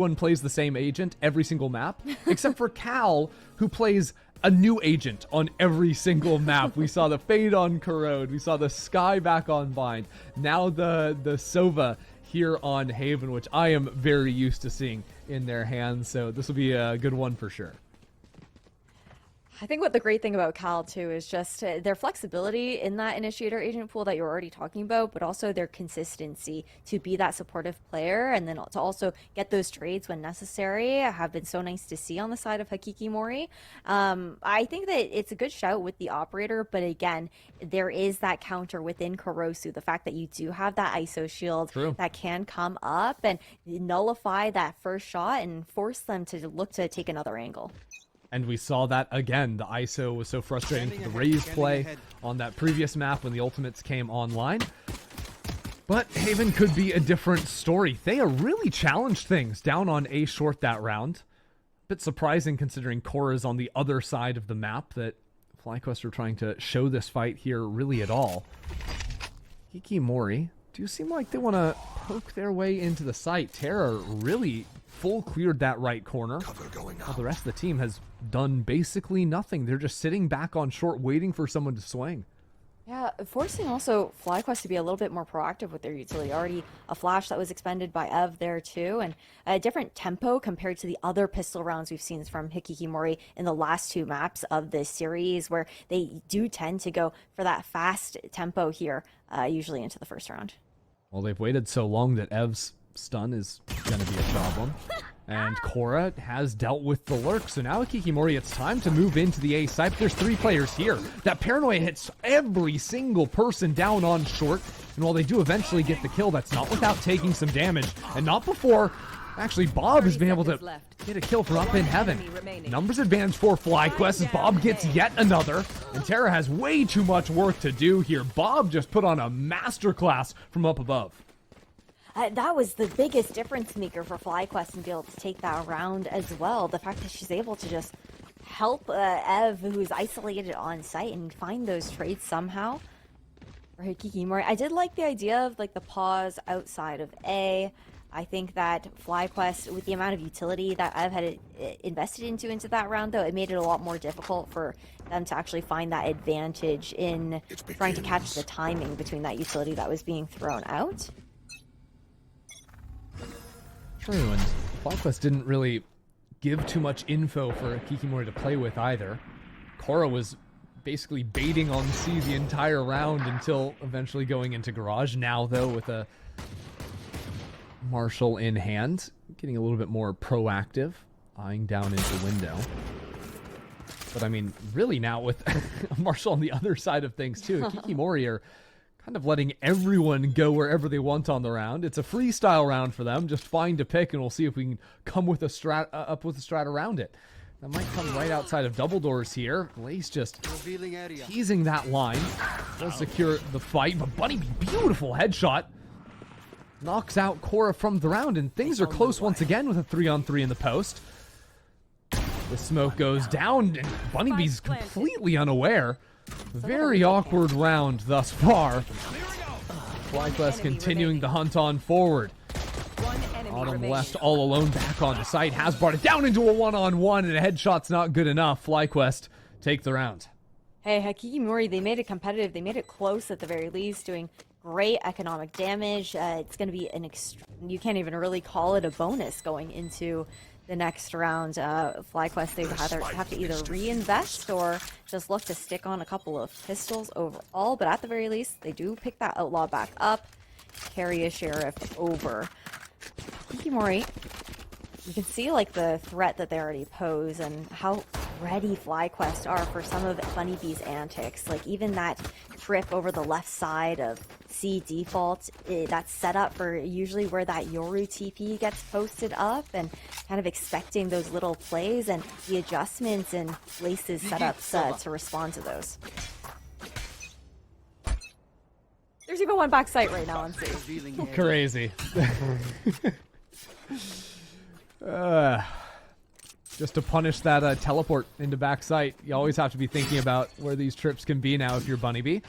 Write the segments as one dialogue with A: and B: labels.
A: Everyone plays the same agent every single map, except for Cal, who plays a new agent on every single map. We saw the Fade on Corrode, we saw the Sky back on Bind, now the Sova here on Haven, which I am very used to seeing in their hands, so this will be a good one for sure.
B: I think what the great thing about Cal too is just their flexibility in that initiator agent pool that you're already talking about, but also their consistency to be that supportive player and then to also get those trades when necessary have been so nice to see on the side of HAKI. I think that it's a good shout with the operator, but again, there is that counter within Korosu, the fact that you do have that ISO shield that can come up and nullify that first shot and force them to look to take another angle.
A: And we saw that again. The ISO was so frustrating for the Raze play on that previous map when the ultimates came online. But Haven could be a different story. Thea really challenged things down on A short that round. Bit surprising considering Korra's on the other side of the map that FlyQuest are trying to show this fight here really at all. Hikimori do seem like they want to poke their way into the site. Terra really full cleared that right corner. While the rest of the team has done basically nothing. They're just sitting back on short waiting for someone to swing.
B: Yeah, forcing also FlyQuest to be a little bit more proactive with their utility. Already a flash that was expended by Ev there too, and a different tempo compared to the other pistol rounds we've seen from Hikikimori in the last two maps of this series, where they do tend to go for that fast tempo here, usually into the first round.
A: Well, they've waited so long that Ev's stun is going to be a problem. And Korra has dealt with the lurk. So now Hikikimori, it's time to move into the A site. There's three players here. That paranoia hits every single person down on short. And while they do eventually get the kill, that's not without taking some damage. And not before, actually, Bob has been able to get a kill from up in heaven. Numbers advantage for FlyQuest as Bob gets yet another. And Terra has way too much work to do here. Bob just put on a masterclass from up above.
B: That was the biggest difference maker for FlyQuest and be able to take that round as well. The fact that she's able to just help Ev, who's isolated on site, and find those trades somehow. For Hikikimori, I did like the idea of like the pause outside of A. I think that FlyQuest, with the amount of utility that Ev had invested into that round, though, it made it a lot more difficult for them to actually find that advantage in trying to catch the timing between that utility that was being thrown out.
A: True, and FlyQuest didn't really give too much info for Hikikimori to play with either. Korra was basically baiting on C the entire round until eventually going into Garage. Now, though, with a Marshall in hand, getting a little bit more proactive, eyeing down into window. But I mean, really now with Marshall on the other side of things too, Hikikimori are kind of letting everyone go wherever they want on the round. It's a freestyle round for them. Just find a pick, and we'll see if we can come with a strat up with a strat around it. That might come right outside of double doors here. Lace just teasing that line. Does secure the fight, but Bunny, beautiful headshot. Knocks out Korra from the round, and things are close once again with a 3-on-3 in the post. The smoke goes down, and Bunnybee's completely unaware. Very awkward round thus far. FlyQuest continuing the hunt on forward. Autumn left all alone back on the site. Has brought it down into a one-on-one, and a headshot's not good enough. FlyQuest take the round.
B: Hey, Hikikimori, they made it competitive. They made it close at the very least, doing great economic damage. It's going to be an you can't even really call it a bonus going into the next round. FlyQuest, they have to either reinvest or just look to stick on a couple of pistols overall, but at the very least, they do pick that Outlaw back up, carry a Sheriff over. Hikikimori, you can see like the threat that they already pose and how ready FlyQuest are for some of Bunnybee's antics. Like even that trip over the left side of C default, that's set up for usually where that Yoru TP gets posted up, and kind of expecting those little plays and the adjustments and Lace's setups to respond to those. There's even one back site right now on C.
A: Crazy. Just to punish that teleport into back site. You always have to be thinking about where these trips can be now if you're Bunnybee.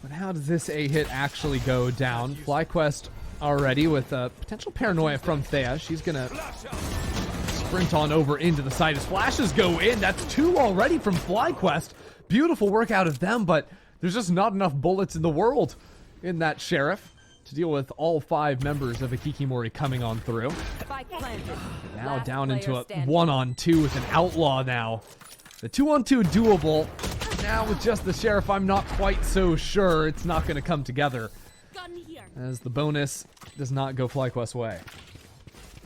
A: But how does this A hit actually go down? FlyQuest already with potential paranoia from Thea. She's going to sprint on over into the site as flashes go in. That's 2 already from FlyQuest. Beautiful work out of them, but there's just not enough bullets in the world in that Sheriff to deal with all 5 members of Hikikimori coming on through. Now down into a 1-on-2 with an Outlaw now. The 2-on-2 doable. Now with just the Sheriff, I'm not quite so sure it's not going to come together, as the bonus does not go FlyQuest's way.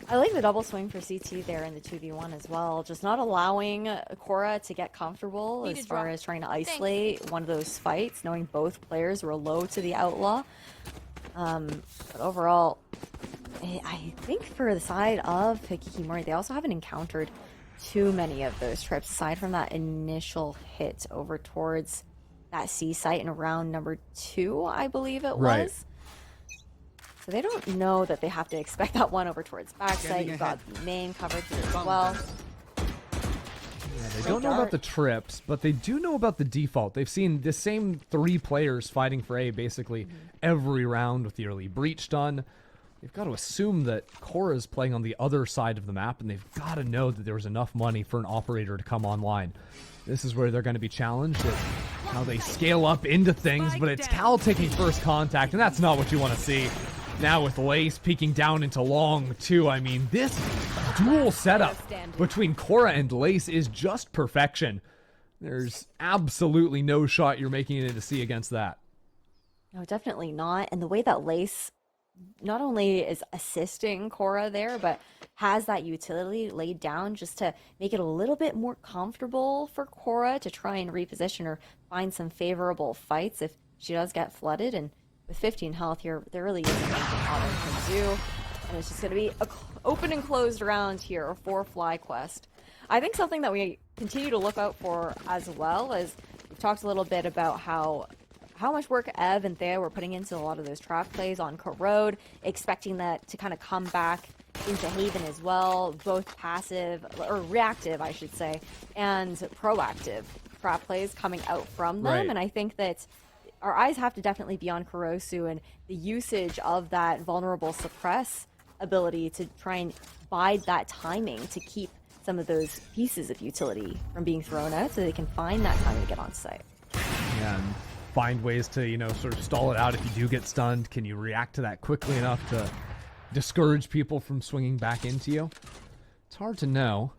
B: I like the double swing for CT there in the 2v1 as well. Just not allowing Korra to get comfortable as far as trying to isolate one of those fights, knowing both players were low to the Outlaw. But overall, I think for the side of Hikikimori, they also haven't encountered too many of those trips, aside from that initial hit over towards that C site in round number 2, I believe it was. So they don't know that they have to expect that one over towards backside. You've got the main covered here as well.
A: Yeah, they don't know about the trips, but they do know about the default. They've seen the same 3 players fighting for A basically every round with the early breach done. They've got to assume that Korra's playing on the other side of the map, and they've got to know that there was enough money for an operator to come online. This is where they're going to be challenged at how they scale up into things, but it's Cal taking first contact, and that's not what you want to see. Now with Lace peeking down into long, too. I mean, this dual setup between Korra and Lace is just perfection. There's absolutely no shot you're making it into C against that.
B: No, definitely not. And the way that Lace not only is assisting Korra there, but has that utility laid down just to make it a little bit more comfortable for Korra to try and reposition or find some favorable fights if she does get flooded. And with 15 health here, there really isn't anything Autumn can do. And it's just going to be an open and closed round here for FlyQuest. I think something that we continue to look out for as well is we've talked a little bit about how much work Ev and Thea were putting into a lot of those trap plays on Corrode, expecting that to kind of come back into Haven as well, both passive, or reactive, I should say, and proactive trap plays coming out from them.
A: Right.
B: And I think that our eyes have to definitely be on Kurosu and the usage of that vulnerable suppress ability to try and bide that timing to keep some of those pieces of utility from being thrown out so they can find that time to get on site.
A: Yeah, and find ways to, sort of stall it out if you do get stunned. Can you react to that quickly enough to discourage people from swinging back into you? It's hard to know.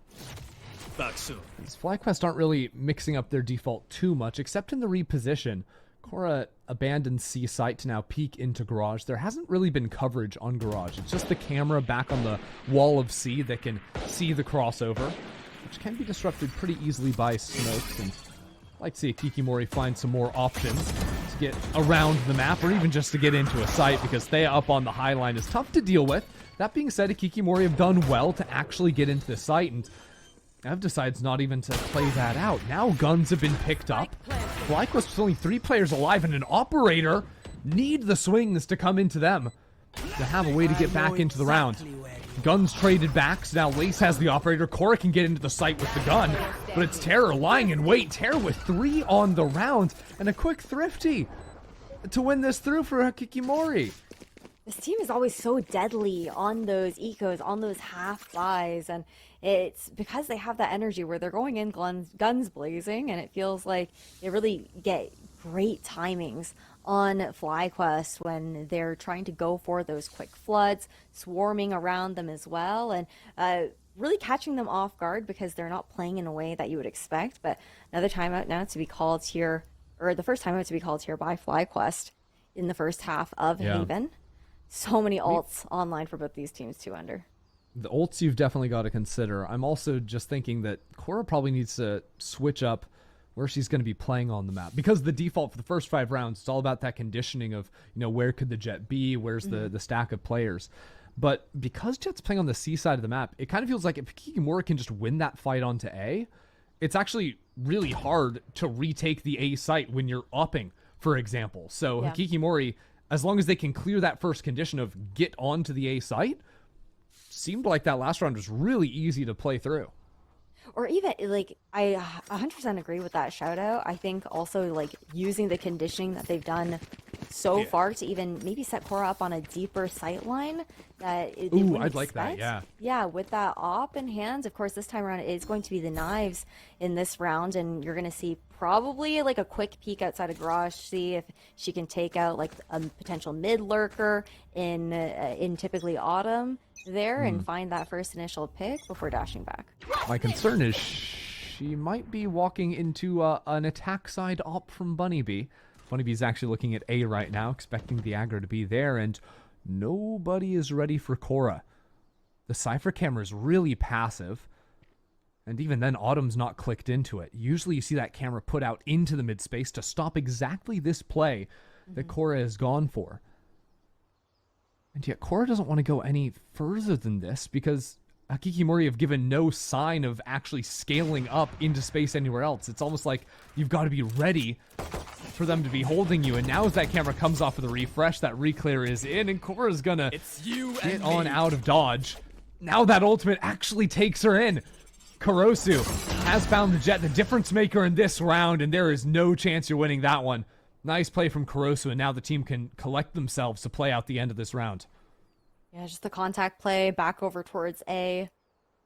C: Back soon.
A: These FlyQuest aren't really mixing up their default too much, except in the reposition. Korra abandoned C site to now peek into Garage. There hasn't really been coverage on Garage. It's just the camera back on the wall of C that can see the crossover, which can be disrupted pretty easily by smokes. And I'd like to see Hikikimori find some more options to get around the map, or even just to get into a site, because Thea up on the high line is tough to deal with. That being said, Hikikimori have done well to actually get into the site, and Ev decides not even to play that out. Now guns have been picked up. FlyQuest with only 3 players alive, and an operator need the swings to come into them to have a way to get back into the round. Guns traded back, so now Lace has the operator. Korra can get into the site with the gun, but it's Terror lying in wait. Terror with 3 on the round, and a quick thrifty to win this through for Hikikimori.
B: This team is always so deadly on those ecos, on those half buys, and it's because they have that energy where they're going in guns blazing, and it feels like they really get great timings on FlyQuest when they're trying to go for those quick floods, swarming around them as well, and really catching them off guard because they're not playing in a way that you would expect. But another timeout now to be called here, or the first timeout to be called here by FlyQuest in the first half of Haven. So many ults online for both these teams, 2 under.
A: The ults you've definitely got to consider. I'm also just thinking that Korra probably needs to switch up where she's going to be playing on the map, because the default for the first 5 rounds, it's all about that conditioning of, where could the Jet be? Where's the stack of players? But because Jet's playing on the C side of the map, it kind of feels like if Hikikimori can just win that fight onto A, it's actually really hard to retake the A site when you're upping, for example. So Hikikimori, as long as they can clear that first condition of get onto the A site, seemed like that last round was really easy to play through.
B: Or even, like, I 100% agree with that shout out. I think also, like, using the conditioning that they've done so far to even maybe set Cora up on a deeper sight line that they
A: Ooh,
B: wouldn't
A: I'd like that,
B: expect.
A: yeah.
B: Yeah, with that op in hand, of course, this time around it is going to be the knives in this round, and you're going to see probably like a quick peek outside of garage, see if she can take out like a potential mid lurker in typically autumn there and find that first initial pick before dashing back.
A: My concern is she might be walking into an attack side op from Bunnybee. Bunnybee's actually looking at A right now, expecting the aggro to be there, and nobody is ready for Cora. The Cypher camera is really passive, and even then, Autumn's not clicked into it. Usually you see that camera put out into the mid space to stop exactly this play that Cora has gone for. And yet Cora doesn't want to go any further than this because HAKI Mori have given no sign of actually scaling up into space anywhere else. It's almost like you've got to be ready for them to be holding you. And now as that camera comes off of the refresh, that reclear is in, and Cora's gonna get on out of dodge. Now that ultimate actually takes her in. Kurosu has found the Jet, the difference maker in this round, and there is no chance you're winning that one. Nice play from Kurosu, and now the team can collect themselves to play out the end of this round.
B: Yeah, just the contact play back over towards A.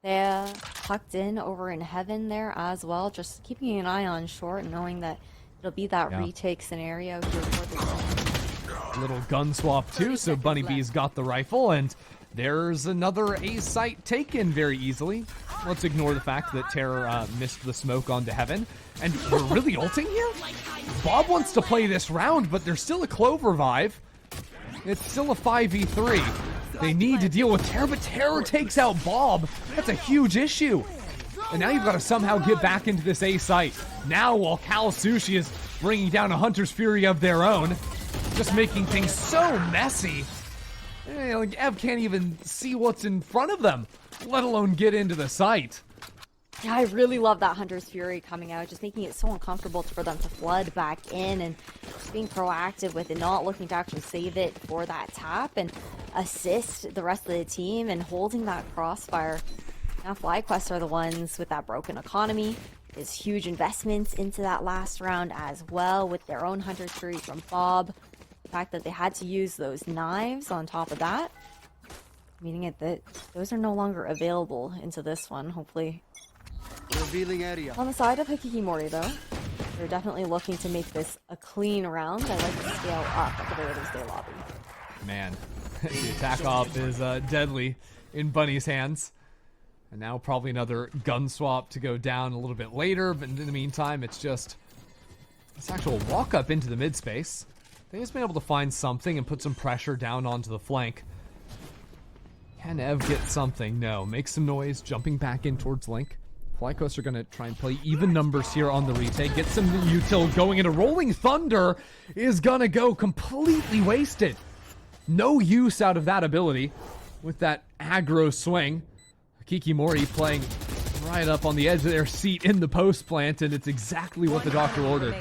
B: They're tucked in over in heaven there as well, just keeping an eye on short, knowing that it'll be that retake scenario here for the
A: Little gun swap too, so Bunnybee's got the rifle, and there's another A site taken very easily. Let's ignore the fact that Terror missed the smoke onto heaven. And we're really ulting here? Bob wants to play this round, but there's still a Clover vibe. It's still a 5v3. They need to deal with Terror, but Terror takes out Bob. That's a huge issue. And now you've got to somehow get back into this A site. Now while Cal Sushi is bringing down a Hunter's Fury of their own, just making things so messy. Like Ev can't even see what's in front of them, let alone get into the site.
B: Yeah, I really love that Hunter's Fury coming out, just making it so uncomfortable for them to flood back in and just being proactive with it, not looking to actually save it for that tap and assist the rest of the team and holding that crossfire. Now FlyQuest are the ones with that broken economy. There's huge investments into that last round as well with their own Hunter's Fury from Bob. The fact that they had to use those knives on top of that, meaning it that those are no longer available into this one, hopefully.
D: Revealing area.
B: On the side of Hikikimori, though, they're definitely looking to make this a clean round. I like to scale up at the very least their lobby.
A: Man, the attack op is deadly in Bunny's hands. And now probably another gun swap to go down a little bit later, but in the meantime, it's just this actual walk up into the mid space. They've just been able to find something and put some pressure down onto the flank. Can Ev get something? No. Make some noise, jumping back in towards Link. FlyQuest are going to try and play even numbers here on the retake. Get some util going, and a Rolling Thunder is going to go completely wasted. No use out of that ability with that aggro swing. Kikimori playing right up on the edge of their seat in the post plant, and it's exactly what the doctor ordered.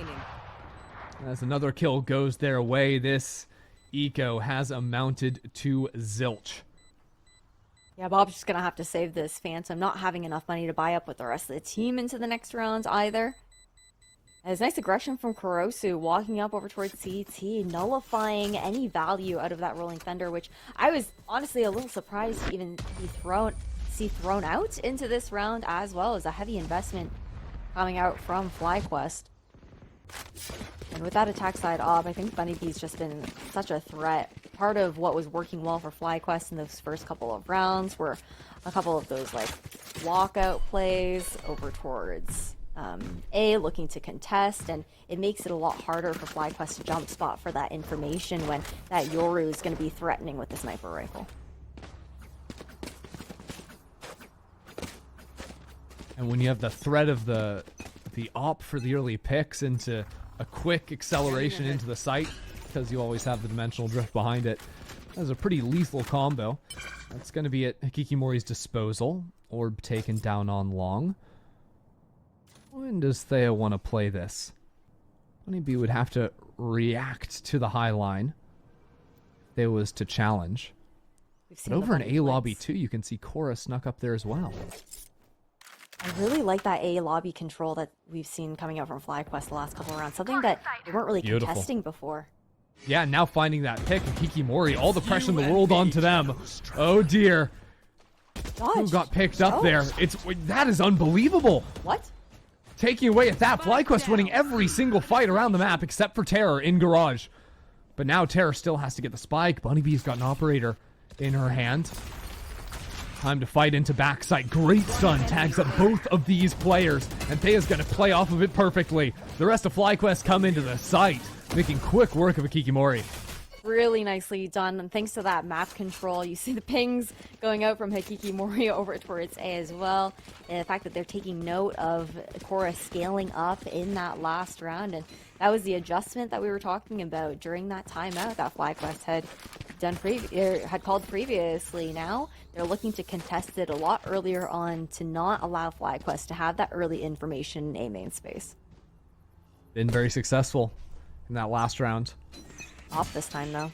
A: As another kill goes their way, this eco has amounted to zilch.
B: Yeah, Bob's just going to have to save this Phantom, not having enough money to buy up with the rest of the team into the next rounds either. There's nice aggression from Kurosu, walking up over towards CT, nullifying any value out of that Rolling Thunder, which I was honestly a little surprised to even see thrown out into this round, as well as a heavy investment coming out from FlyQuest. And with that attack side op, I think Bunnybee's just been such a threat. Part of what was working well for FlyQuest in those first couple of rounds were a couple of those like walkout plays over towards A, looking to contest, and it makes it a lot harder for FlyQuest to jump spot for that information when that Yoru is going to be threatening with the sniper rifle.
A: And when you have the threat of the op for the early picks into a quick acceleration into the site, because you always have the dimensional drift behind it, that's a pretty lethal combo. That's going to be at Hikikimori's disposal. Orb taken down on long. When does Thea want to play this? Honeybee would have to react to the high line if there was to challenge. But over in A lobby too, you can see Cora snuck up there as well.
B: I really like that A lobby control that we've seen coming out from FlyQuest the last couple of rounds. Something that they weren't really contesting before.
A: Yeah, now finding that pick, and Kikimori, all the pressure in the world onto them. Oh dear. Who got picked up there? That is unbelievable.
B: What?
A: Taking away at that, FlyQuest winning every single fight around the map except for Terror in Garage. But now Terror still has to get the spike. Bunny Bee's got an operator in her hand. Time to fight into backside. Great stun tags up both of these players, and Thea's going to play off of it perfectly. The rest of FlyQuest come into the site, making quick work of a Kikimori.
B: Really nicely done, and thanks to that map control, you see the pings going out from Hikikimori over towards A as well. And the fact that they're taking note of Korra scaling up in that last round, and that was the adjustment that we were talking about during that timeout that FlyQuest had done had called previously. Now they're looking to contest it a lot earlier on to not allow FlyQuest to have that early information in A main space.
A: Been very successful in that last round.
B: Off this time, though.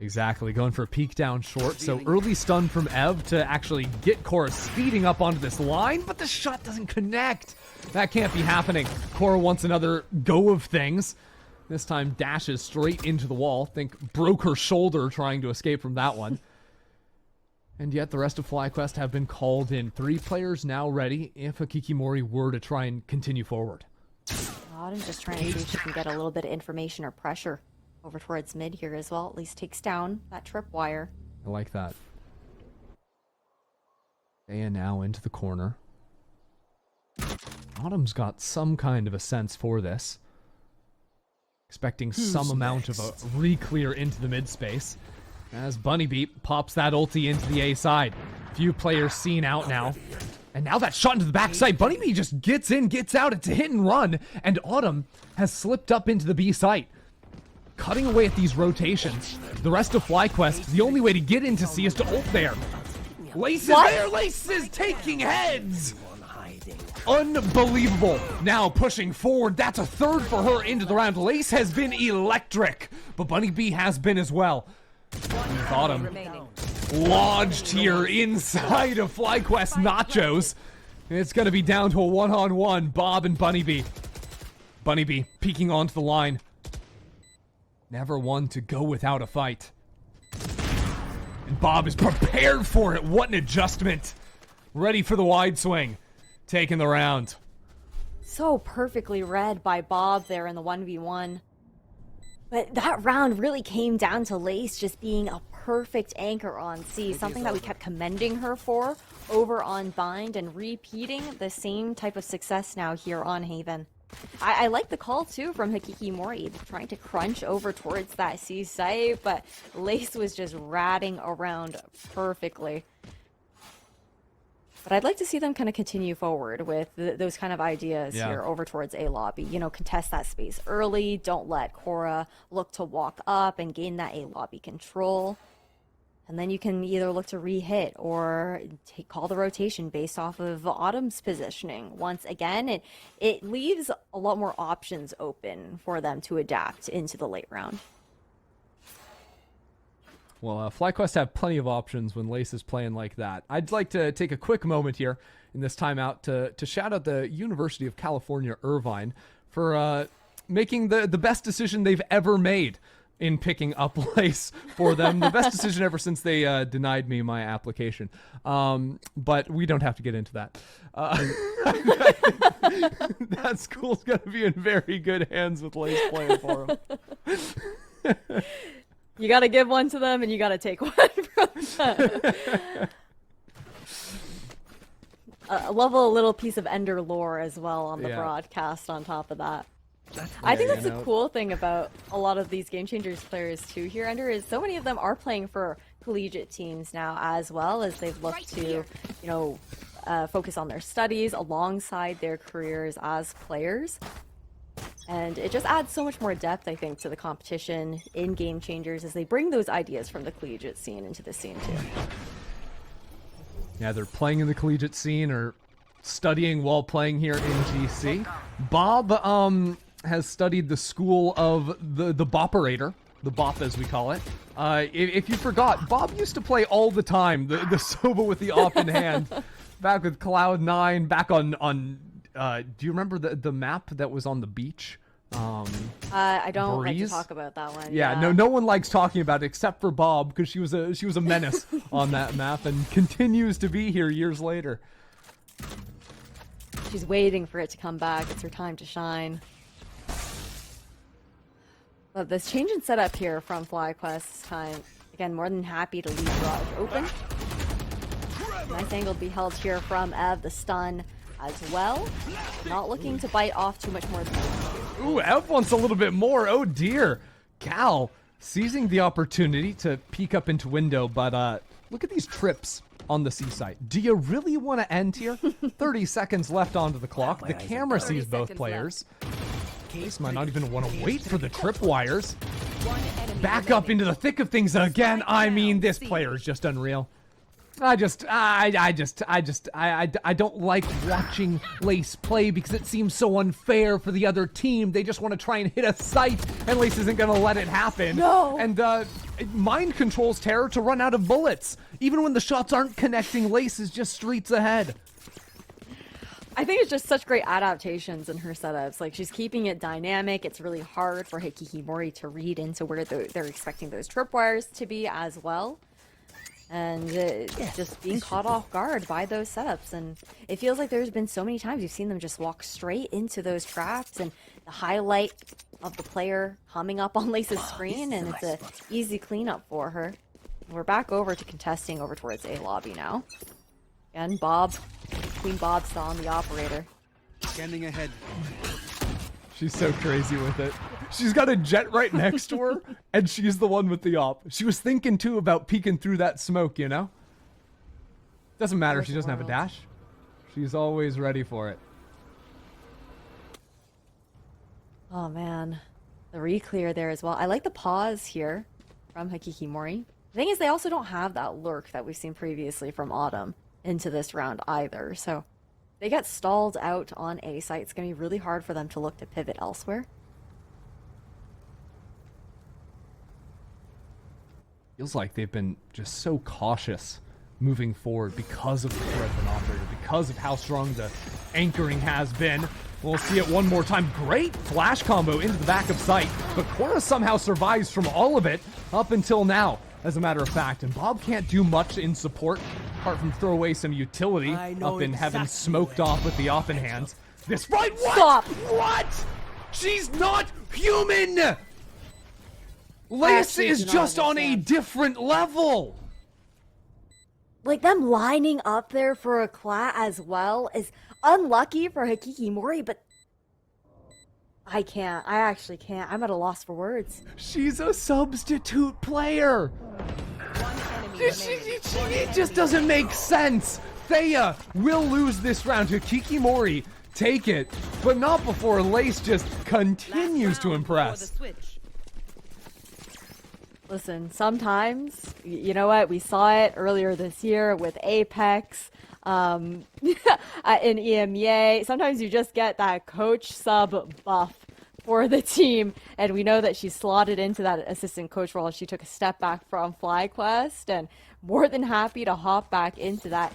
A: Exactly, going for a peek down short. So early stun from Ev to actually get Korra speeding up onto this line, but the shot doesn't connect. That can't be happening. Korra wants another go of things. This time dashes straight into the wall. Think broke her shoulder trying to escape from that one. And yet the rest of FlyQuest have been called in. 3 players now ready if a Kikimori were to try and continue forward.
B: Autumn's just trying to see if she can get a little bit of information or pressure over towards mid here as well. At least takes down that tripwire.
A: I like that. Thea now into the corner. Autumn's got some kind of a sense for this. Expecting some amount of a re-clear into the mid space. As Bunny Beat pops that ulti into the A side. Few players seen out now. And now that shot into the backside. Bunny Beat just gets in, gets out. It's a hit and run. And Autumn has slipped up into the B site. Cutting away at these rotations. The rest of FlyQuest, the only way to get into C is to ult there. Lace is there! Lace is taking heads! Unbelievable. Now pushing forward. That's a third for her into the round. Lace has been electric, but Bunny B has been as well. Autumn lodged here inside of FlyQuest Nachos. It's going to be down to a one-on-one. Bob and Bunny B. Bunny B peeking onto the line. Never one to go without a fight. And Bob is prepared for it. What an adjustment. Ready for the wide swing. Taking the round.
B: So perfectly read by Bob there in the 1v1. But that round really came down to Lace just being a perfect anchor on C. Something that we kept commending her for over on Bind, and repeating the same type of success now here on Haven. I like the call, too, from Hikikimori, trying to crunch over towards that C site, but Lace was just ratting around perfectly. But I'd like to see them kind of continue forward with those kind of ideas here over towards A lobby. You know, contest that space early, don't let Korra look to walk up and gain that A lobby control. And then you can either look to re-hit or call the rotation based off of Autumn's positioning. Once again, it leaves a lot more options open for them to adapt into the late round.
A: Well, FlyQuest have plenty of options when Lace is playing like that. I'd like to take a quick moment here in this timeout to shout out the University of California, Irvine, for making the best decision they've ever made in picking up Lace for them. The best decision ever since they denied me my application. But we don't have to get into that. That school's going to be in very good hands with Lace playing for them.
B: You got to give one to them, and you got to take one from them. I love a little piece of Ender lore as well on the broadcast on top of that. I think that's the cool thing about a lot of these Game Changers players too here, Ender, is so many of them are playing for collegiate teams now, as well as they've looked to, you know, focus on their studies alongside their careers as players. And it just adds so much more depth, I think, to the competition in Game Changers as they bring those ideas from the collegiate scene into the scene too.
A: Yeah, they're playing in the collegiate scene or studying while playing here in GC. Bob has studied the school of the Boperator, the Bop as we call it. If you forgot, Bob used to play all the time, the Soba with the op in hand. Back with Cloud9, back on do you remember the map that was on the beach?
B: I don't like to
A: Breeze?
B: talk about that one.
A: Yeah, no one likes talking about it except for Bob, because she was a menace on that map and continues to be here years later.
B: She's waiting for it to come back. It's her time to shine. But this change in setup here from FlyQuest this time, again, more than happy to leave Garage open. Nice angle to be held here from Ev, the stun as well. Not looking to bite off too much more than that.
A: Ooh, Ev wants a little bit more. Oh dear. Cal seizing the opportunity to peek up into window, but look at these trips on the C site. Do you really want to end here? 30 seconds left onto the clock. The camera sees both players. Case might not even want to wait for the tripwires. Back up into the thick of things again. I mean, this player is just unreal. I don't like watching Lace play because it seems so unfair for the other team. They just want to try and hit a site, and Lace isn't going to let it happen.
B: No.
A: And it mind controls Terror to run out of bullets. Even when the shots aren't connecting, Lace is just streets ahead.
B: I think it's just such great adaptations in her setups. Like, she's keeping it dynamic. It's really hard for Hikihimori to read into where they're expecting those tripwires to be as well. And just being caught off guard by those setups. And it feels like there's been so many times you've seen them just walk straight into those traps, and the highlight of the player coming up on Lace's screen, and it's an easy cleanup for her. We're back over to contesting over towards A lobby now. Again, Queen Bob's still on the operator.
D: Scanning ahead.
A: She's so crazy with it. She's got a jet right next to her, and she's the one with the op. She was thinking, too, about peeking through that smoke, you know? Doesn't matter if she doesn't have a dash. She's always ready for it.
B: Oh, man. The re-clear there as well. I like the pause here from Hikihimori. The thing is, they also don't have that lurk that we've seen previously from Autumn into this round either, so they get stalled out on A site. It's going to be really hard for them to look to pivot elsewhere.
A: Feels like they've been just so cautious moving forward because of the threat of an operator, because of how strong the anchoring has been. We'll see it one more time. Great flash combo into the back of sight, but Cora somehow survives from all of it up until now, as a matter of fact. And Bob can't do much in support, apart from throw away some utility up in heaven, smoked off with the op in hands. This fight, what?
B: Stop!
A: What? She's not human! Lace is just on a different level!
B: Like, them lining up there for a clap as well is unlucky for Hikihimori, but I can't. I actually can't. I'm at a loss for words.
A: She's a substitute player. It just doesn't make sense. Thea will lose this round. Hikihimori take it, but not before Lace just continues to impress.
B: Listen, sometimes, you know what? We saw it earlier this year with Apex, in EMEA. Sometimes you just get that coach sub buff for the team, and we know that she slotted into that assistant coach role. She took a step back from FlyQuest, and more than happy to hop back into that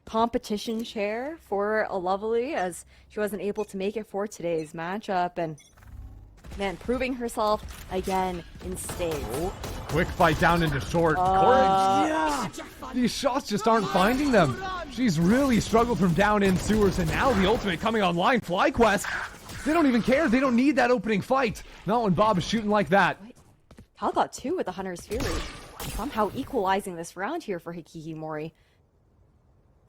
B: competition chair for a Lovely, as she wasn't able to make it for today's matchup. And man, proving herself again in stage.
A: Quick fight down into short. Yeah, these shots just aren't finding them. She's really struggled from down in sewers, and now the ultimate coming online. FlyQuest, they don't even care. They don't need that opening fight. Not when Bob is shooting like that.
B: Cal got 2 with the Hunter's Fury. Somehow equalizing this round here for Hikihimori.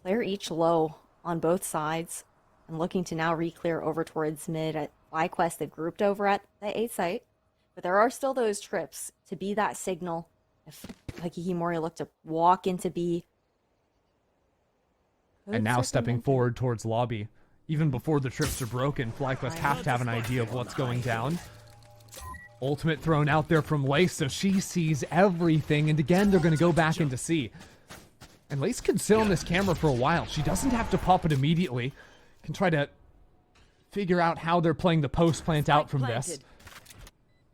B: Player each low on both sides, and looking to now re-clear over towards mid. At FlyQuest, they've grouped over at the A site, but there are still those trips to be that signal if Hikihimori look to walk into B.
A: And now stepping forward towards lobby. Even before the trips are broken, FlyQuest have to have an idea of what's going down. Ultimate thrown out there from Lace, so she sees everything, and again, they're going to go back into C. And Lace can sit on this camera for a while. She doesn't have to pop it immediately. Can try to figure out how they're playing the post plant out from this.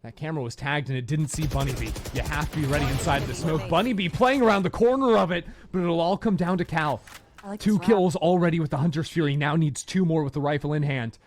A: That camera was tagged and it didn't see Bunny Bee. You have to be ready inside the smoke. Bunny Bee playing around the corner of it, but it'll all come down to Cal.
B: Like
A: 2 kills already with the Hunter's Fury. Now needs 2 more with the rifle in hand.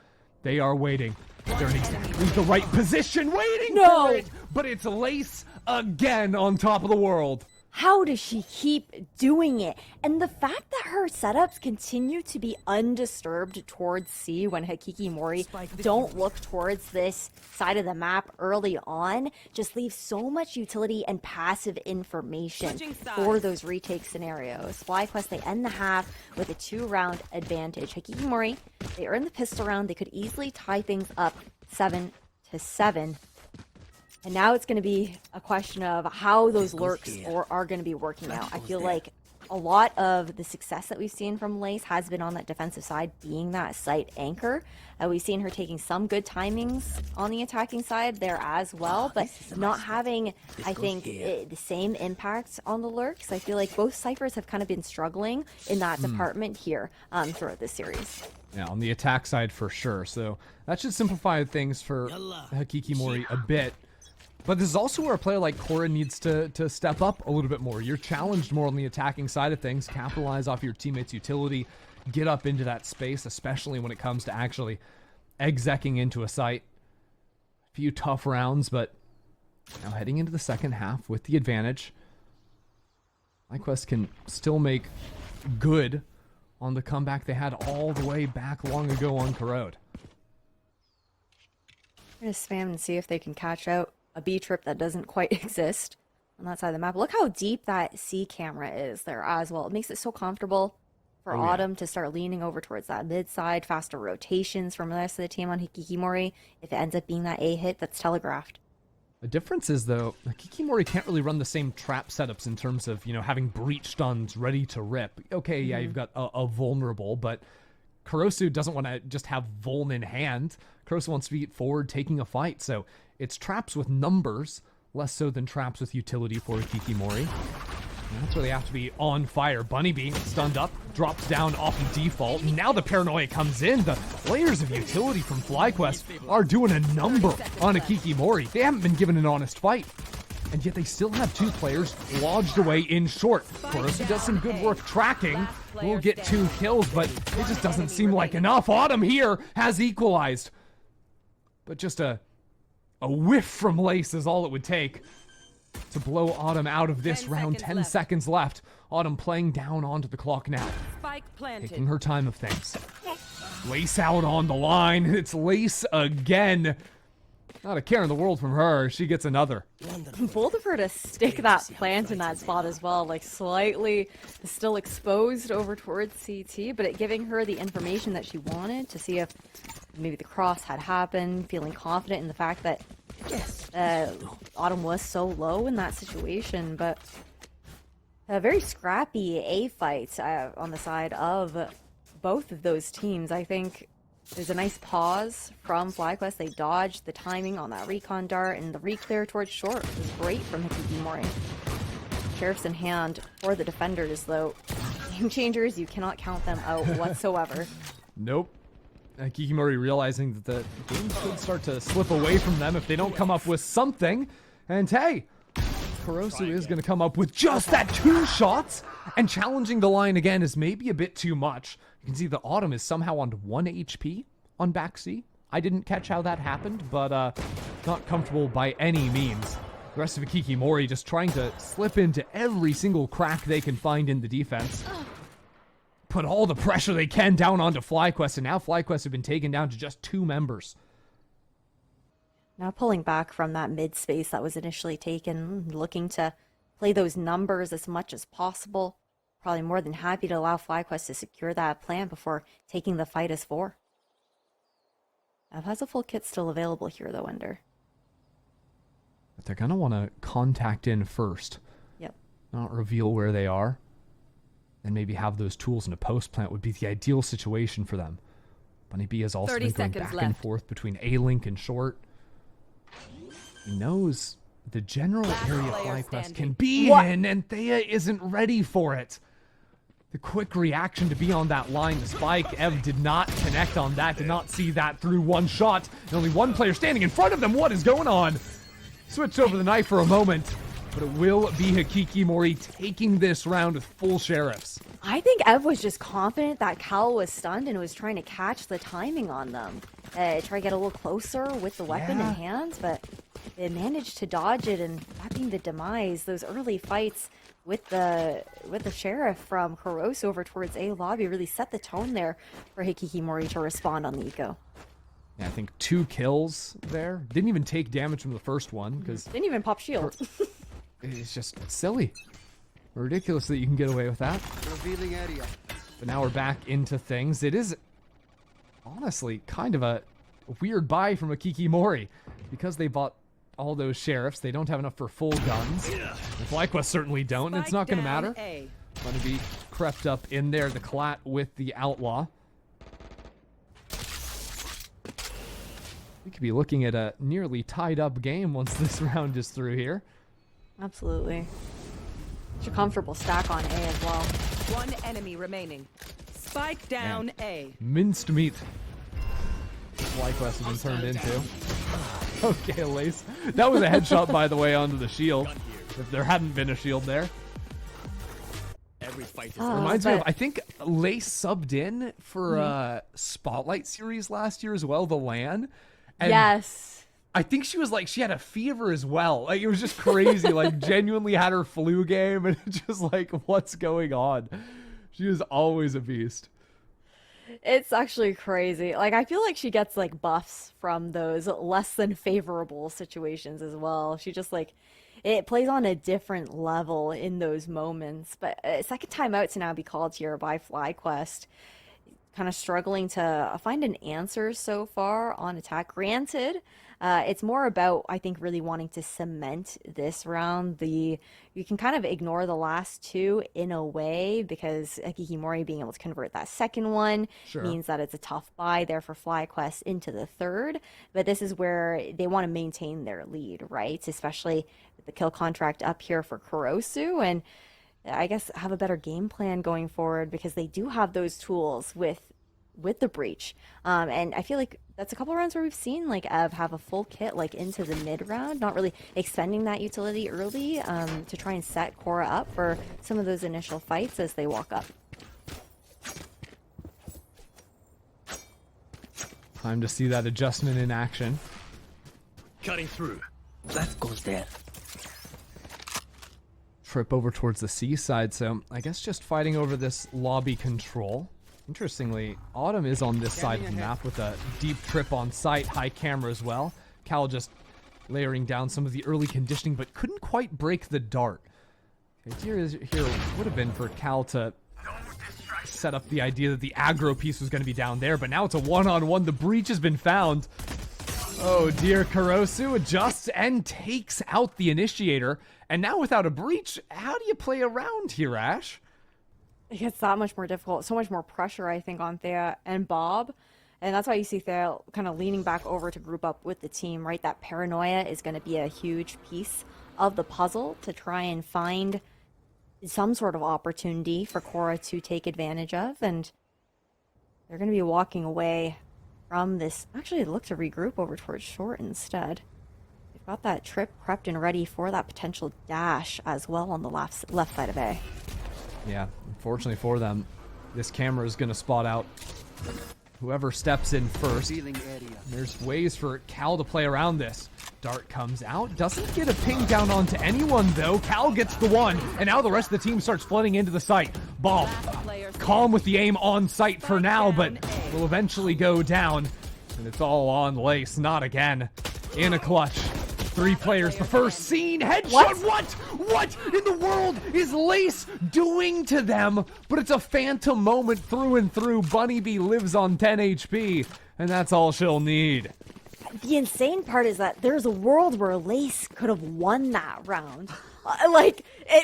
A: They are waiting. They're in exactly the right position, waiting
B: No.
A: for it. But it's Lace again on top of the world.
B: How does she keep doing it? And the fact that her setups continue to be undisturbed towards C when HAKI Mori don't look towards this side of the map early on just leaves so much utility and passive information for those retake scenarios. FlyQuest, they end the half with a 2-round advantage. HAKI Mori, they earn the pistol round. They could easily tie things up 7-7. And now it's going to be a question of how those lurks are going to be working out. I feel like a lot of the success that we've seen from Lace has been on that defensive side, being that site anchor. We've seen her taking some good timings on the attacking side there as well, but not having, I think, the same impact on the lurks. I feel like both ciphers have kind of been struggling in that department here throughout this series.
A: Yeah, on the attack side for sure. So that should simplify things for HAKI Mori a bit. But this is also where a player like Cora needs to step up a little bit more. You're challenged more on the attacking side of things, capitalize off your teammates' utility, get up into that space, especially when it comes to actually execing into a site. A few tough rounds, but now heading into the second half with the advantage, FlyQuest can still make good on the comeback they had all the way back long ago on Corrode.
B: I'm going to spam and see if they can catch out a B trip that doesn't quite exist on that side of the map. Look how deep that C camera is there as well. It makes it so comfortable for Autumn to start leaning over towards that mid side, faster rotations from the rest of the team on HAKI Mori. If it ends up being that A hit, that's telegraphed.
A: The difference is, though, HAKI Mori can't really run the same trap setups in terms of, having breach stuns ready to rip. Okay, yeah, you've got a vulnerable, but Kurosu doesn't want to just have Vuln in hand. Kurosu wants to be forward taking a fight, so it's traps with numbers, less so than traps with utility for HAKI Mori. And that's where they have to be on fire. Bunnybee, stunned up, drops down off of default. Now the paranoia comes in. The layers of utility from FlyQuest are doing a number on HAKI Mori. They haven't been given an honest fight. And yet they still have 2 players lodged away in short. Kurosu does some good work tracking. We'll get 2 kills, but it just doesn't seem like enough. Autumn here has equalized. But just a whiff from Lace is all it would take to blow Autumn out of this round. 10 seconds left. Autumn playing down onto the clock now. Taking her time of things. Lace out on the line. It's Lace again. Not a care in the world from her. She gets another.
B: Bold of her to stick that plant in that spot as well, like slightly still exposed over towards CT, but it giving her the information that she wanted to see if maybe the cross had happened, feeling confident in the fact that Autumn was so low in that situation, but a very scrappy A fight on the side of both of those teams. I think there's a nice pause from FlyQuest. They dodged the timing on that recon dart, and the re-clear towards short was great from HAKI Mori. Sheriffs in hand for the defenders, though. Game changers, you cannot count them out whatsoever.
A: Nope. HAKI Mori realizing that the game could start to slip away from them if they don't come up with something. And hey, Kurosu is going to come up with just that 2 shots, and challenging the line again is maybe a bit too much. You can see the Autumn is somehow on 1 HP on back C. I didn't catch how that happened, but not comfortable by any means. The rest of HAKI Mori just trying to slip into every single crack they can find in the defense. Put all the pressure they can down onto FlyQuest, and now FlyQuest have been taken down to just 2 members.
B: Now pulling back from that mid space that was initially taken, looking to play those numbers as much as possible. Probably more than happy to allow FlyQuest to secure that plan before taking the fight as 4. Ev has a full kit still available here, though, Ender.
A: But they're going to want to contact in first.
B: Yep.
A: Not reveal where they are. And maybe have those tools in a post plant would be the ideal situation for them. Bunny B has also been going back and forth between A-Link and short. He knows the general area FlyQuest can be in, and Thea isn't ready for it. The quick reaction to be on that line, the spike, Ev did not connect on that, did not see that through 1 shot. And only 1 player standing in front of them. What is going on? Switched over the knife for a moment, but it will be HAKI Mori taking this round with full sheriffs.
B: I think Ev was just confident that Cal was stunned and was trying to catch the timing on them. try to get a little closer with the weapon in hand, but they managed to dodge it, and that being the demise. Those early fights with the sheriff from Kurosu over towards A lobby really set the tone there for Hikikimori to respond on the eco.
A: Yeah, I think 2 kills there. Didn't even take damage from the first one because
B: Didn't even pop shield.
A: it's just silly. Ridiculous that you can get away with that.
D: Revealing area.
A: But now we're back into things. It is honestly kind of a weird buy from Hikikimori because they bought all those sheriffs. They don't have enough for full guns. And FlyQuest certainly don't, and it's not going to matter. Going to be crept up in there, the Collat with the Outlaw. We could be looking at a nearly tied up game once this round is through here.
B: Absolutely. Such a comfortable stack on A as well.
E: 1 enemy remaining. Spike down A.
A: Minced meat. FlyQuest has been turned into. Okay, Lace. That was a headshot, by the way, onto the shield. If there hadn't been a shield there.
C: Every fight is
A: Reminds me of, I think Lace subbed in for Spotlight series last year as well, the LAN. And
B: Yes.
A: I think she was like, she had a fever as well. Like, it was just crazy. Like, genuinely had her flu game, and it's just like, what's going on? She is always a beast.
B: It's actually crazy. Like, I feel like she gets like buffs from those less than favorable situations as well. She just like, it plays on a different level in those moments. But second time out to now be called here by FlyQuest. Kind of struggling to find an answer so far on attack. Granted, it's more about, I think, really wanting to cement this round. You can kind of ignore the last 2 in a way because Hikikimori being able to convert that second one means that it's a tough buy there for FlyQuest into the third. But this is where they want to maintain their lead, right? Especially with the kill contract up here for Kurosu, and I guess have a better game plan going forward because they do have those tools with the breach. And I feel like that's a couple rounds where we've seen like Ev have a full kit like into the mid round, not really expending that utility early to try and set Cora up for some of those initial fights as they walk up.
A: Time to see that adjustment in action.
C: cutting through.
D: That goes there.
A: Trip over towards the seaside, so I guess just fighting over this lobby control. Interestingly, Autumn is on this side of the map with a deep trip on site, high camera as well. Cal just layering down some of the early conditioning, but couldn't quite break the dart. Okay, here would have been for Cal to set up the idea that the aggro piece was going to be down there, but now it's a one-on-one. The breach has been found. Oh dear, Kurosu adjusts and takes out the initiator. And now without a breach, how do you play around here, Ash?
B: It gets that much more difficult, so much more pressure, I think, on Thea and Bob. And that's why you see Thea kind of leaning back over to group up with the team, right? That paranoia is going to be a huge piece of the puzzle to try and find some sort of opportunity for Cora to take advantage of. And they're going to be walking away from this. Actually, look to regroup over towards short instead. They've got that trip prepped and ready for that potential dash as well on the left side of A.
A: Yeah, unfortunately for them, this camera is going to spot out whoever steps in first. There's ways for Cal to play around this. Dart comes out, doesn't get a ping down onto anyone though. Cal gets the one, and now the rest of the team starts flooding into the site. Ball, calm with the aim on site for now, but will eventually go down. And it's all on Lace, not again. In a clutch. 3 players, the first scene, headshot. What in the world is Lace doing to them? But it's a phantom moment through and through. Bunny Bee lives on 10 HP, and that's all she'll need.
B: The insane part is that there's a world where Lace could have won that round.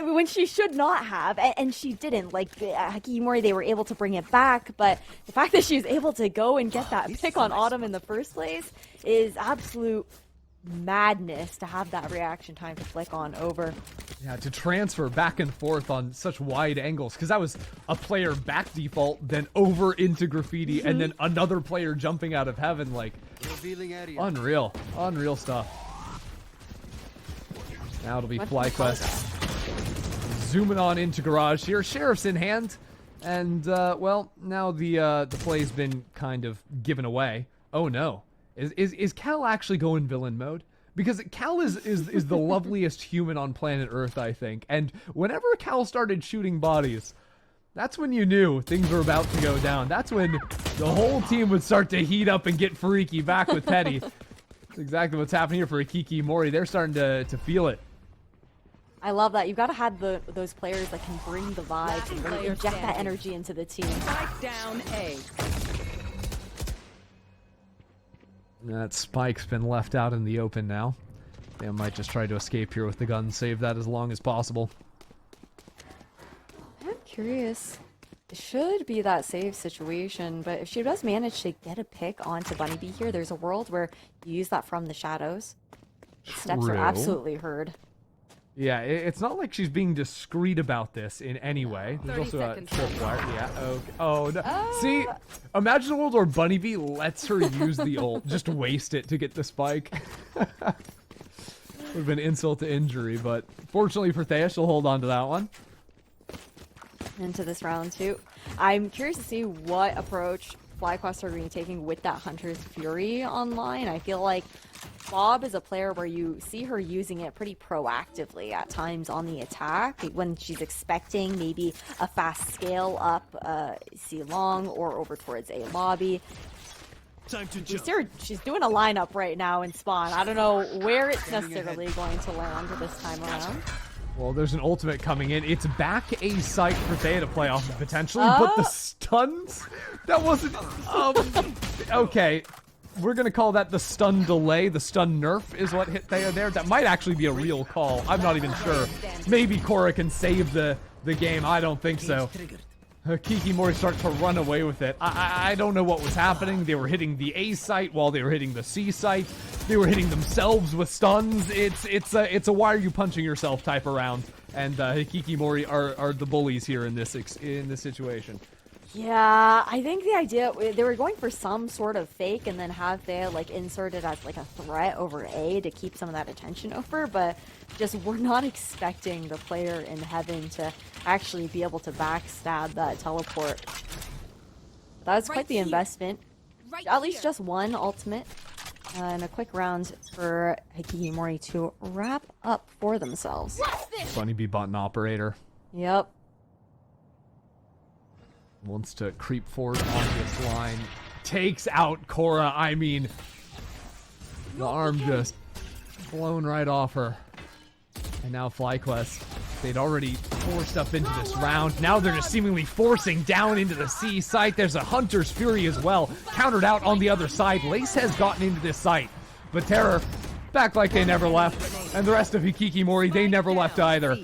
B: When she should not have, and she didn't. Like, Hikikimori, they were able to bring it back, but the fact that she was able to go and get that pick on Autumn in the first place is absolute madness to have that reaction time to flick on over.
A: Yeah, to transfer back and forth on such wide angles, because that was a player back default, then over into graffiti, and then another player jumping out of heaven. Like, unreal stuff. Now it'll be FlyQuest zooming on into garage here. Sheriff's in hand, and well, now the play's been kind of given away. oh no. Is Cal actually going villain mode? Because Cal is the loveliest human on planet Earth, I think. And whenever Cal started shooting bodies, that's when you knew things were about to go down. That's when the whole team would start to heat up and get freaky back with Petty. That's exactly what's happening here for HAKI. They're starting to feel it.
B: I love that. You've got to have those players that can bring the vibes and really inject that energy into the team.
E: Spike down A.
A: That spike's been left out in the open now. They might just try to escape here with the gun, save that as long as possible.
B: I'm curious. It should be that save situation, but if she does manage to get a pick onto Bunny Bee here, there's a world where you use that from the shadows. Steps are absolutely heard.
A: Yeah, it's not like she's being discreet about this in any way. There's also a tripwire. Yeah, okay. Oh, no. See, imagine a world where Bunny Bee lets her use the ult. Just waste it to get the spike. Would have been insult to injury, but fortunately for Thea, she'll hold on to that one.
B: Into this round, too. I'm curious to see what approach FlyQuest are going to be taking with that Hunter's Fury online. I feel like Bob is a player where you see her using it pretty proactively at times on the attack when she's expecting maybe a fast scale up C long or over towards A lobby.
C: Time to jump.
B: She's doing a lineup right now in spawn. I don't know where it's necessarily going to land this time around.
A: Well, there's an ultimate coming in. It's back A site for Thea to play off of potentially, but the stuns? That wasn't... okay. We're going to call that the stun delay. The stun nerf is what hit Thea there. That might actually be a real call. I'm not even sure. Maybe Korra can save the game. I don't think so. HAKI starts to run away with it. I don't know what was happening. They were hitting the A site while they were hitting the C site. They were hitting themselves with stuns. It's a why are you punching yourself type of round. And HAKI are the bullies here in this situation.
B: Yeah, I think the idea, they were going for some sort of fake and then have Thea like inserted as like a threat over A to keep some of that attention over, but just we're not expecting the player in heaven to actually be able to backstab that teleport. That's quite the investment. At least just one ultimate and a quick round for HAKI to wrap up for themselves.
A: Bunny Bee button operator.
B: Yep.
A: Wants to creep forward on this line. Takes out Korra. I mean, the arm just blown right off her. And now FlyQuest, they'd already forced up into this round. Now they're just seemingly forcing down into the C site. There's a Hunter's Fury as well. Countered out on the other side. Lace has gotten into this site. But Terror, back like they never left. And the rest of HAKI, they never left either.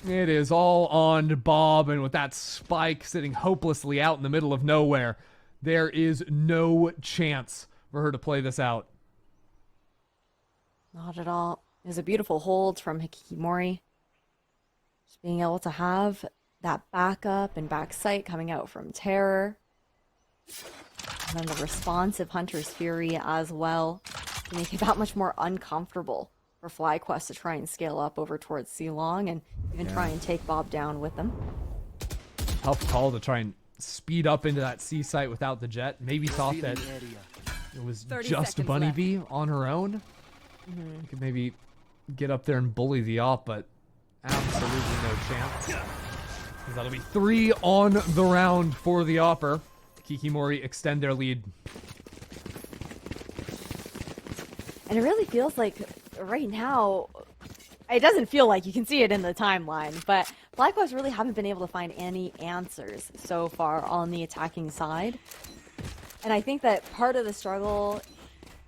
A: It is all on Bob, and with that spike sitting hopelessly out in the middle of nowhere, there is no chance for her to play this out.
B: Not at all. It was a beautiful hold from HAKI. Just being able to have that backup and back sight coming out from Terror. And then the responsive Hunter's Fury as well to make it that much more uncomfortable for FlyQuest to try and scale up over towards C-Long and even try and take Bob down with them.
A: Tough call to try and speed up into that C site without the jet. Maybe thought that it was just Bunny Bee on her own. You could maybe get up there and bully the op, but absolutely no chance. 'Cause that'll be 3 on the round for the opper. HAKI extend their lead.
B: And it really feels like right now, it doesn't feel like you can see it in the timeline, but FlyQuest really haven't been able to find any answers so far on the attacking side. And I think that part of the struggle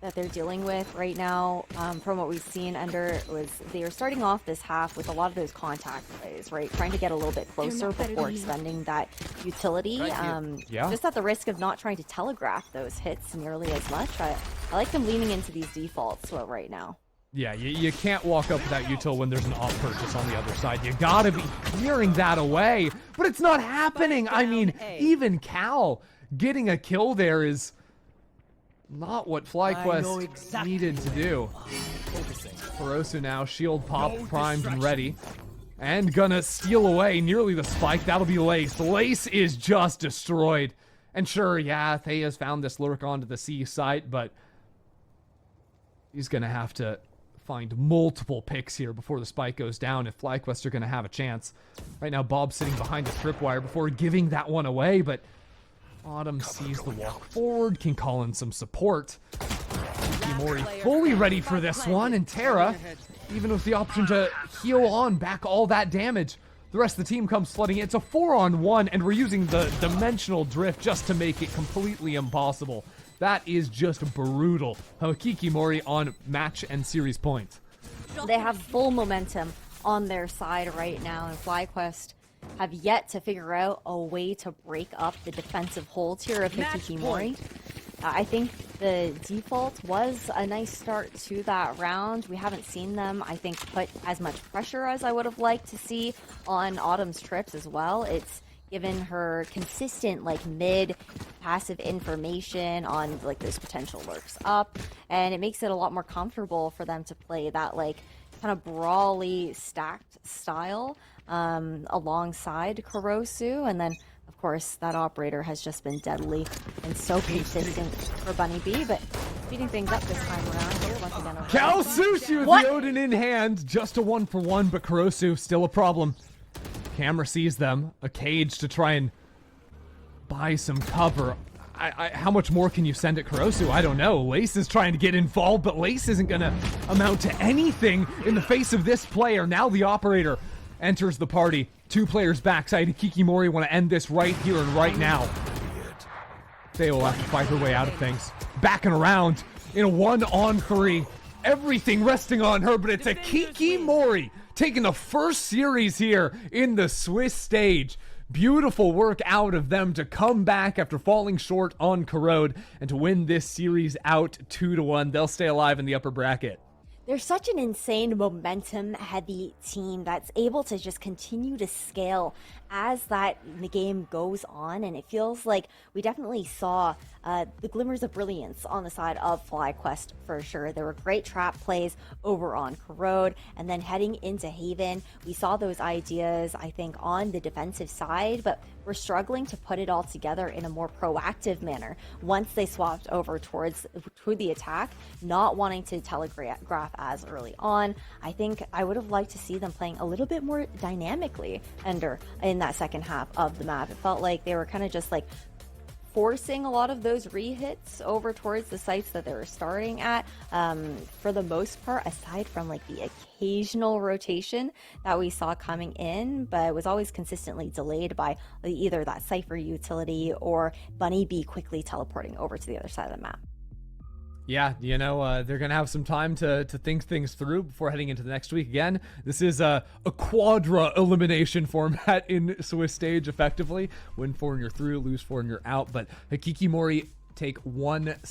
B: that they're dealing with right now, from what we've seen under, was they were starting off this half with a lot of those contact plays, right? Trying to get a little bit closer before expending that utility. Just at the risk of not trying to telegraph those hits nearly as much. I like them leaning into these defaults right now.
A: Yeah, you can't walk up with that util when there's an off purchase on the other side. You gotta be clearing that away. But it's not happening. I mean, even Cal getting a kill there is not what FlyQuest needed to do. Hirosu now, shield pop, primed and ready. And gonna steal away nearly the spike. That'll be Lace. Lace is just destroyed. And sure, yeah, Thea's found this lurk onto the C site, but he's going to have to find multiple picks here before the spike goes down if FlyQuest are going to have a chance. Right now, Bob's sitting behind the tripwire before giving that one away, but Autumn sees the walk forward, can call in some support. Mori fully ready for this one, and Tara, even with the option to heal on back all that damage, the rest of the team comes flooding in. It's a 4-on-1, and we're using the dimensional drift just to make it completely impossible. That is just brutal. HAKI Mori on match and series points.
B: They have full momentum on their side right now, and FlyQuest have yet to figure out a way to break up the defensive holds here of HAKI Mori. I think the default was a nice start to that round. We haven't seen them, I think, put as much pressure as I would have liked to see on Autumn's trips as well. It's given her consistent, like, mid passive information on, like, those potential lurks up, and it makes it a lot more comfortable for them to play that, like, kind of brawly stacked style alongside Kurosu. And then, of course, that operator has just been deadly and so consistent for Bunny B, but speeding things up this time around here once again.
A: Kalsushi with the Odin in hand, just a 1-for-1, but Kurosu still a problem. Camera sees them, a cage to try and buy some cover. How much more can you send at Kurosu? I don't know. Lace is trying to get involved, but Lace isn't going to amount to anything in the face of this player. Now the operator enters the party. 2 players backside. HAKI Mori want to end this right here and right now. They will have to fight her way out of things. Backing around in a 1-on-3. Everything resting on her, but it's HAKI Mori taking the first series here in the Swiss stage. Beautiful work out of them to come back after falling short on Corrode and to win this series out 2-1. They'll stay alive in the upper bracket.
B: They're such an insane momentum-heavy team that's able to just continue to scale as the game goes on, and it feels like we definitely saw the glimmers of brilliance on the side of FlyQuest for sure. There were great trap plays over on Corrode, and then heading into Haven, we saw those ideas, I think, on the defensive side, but we're struggling to put it all together in a more proactive manner once they swapped over toward the attack, not wanting to telegraph as early on. I think I would have liked to see them playing a little bit more dynamically in that second half of the map. It felt like they were kind of just like forcing a lot of those re-hits over towards the sites that they were starting at, for the most part, aside from like the occasional rotation that we saw coming in, but it was always consistently delayed by either that Cypher utility or Bunny B quickly teleporting over to the other side of the map.
A: Yeah, you know, they're going to have some time to think things through before heading into the next week. Again, this is a quadra elimination format in Swiss stage, effectively. Win 4 and you're through, lose 4 and you're out. But HAKI Mori take 1 step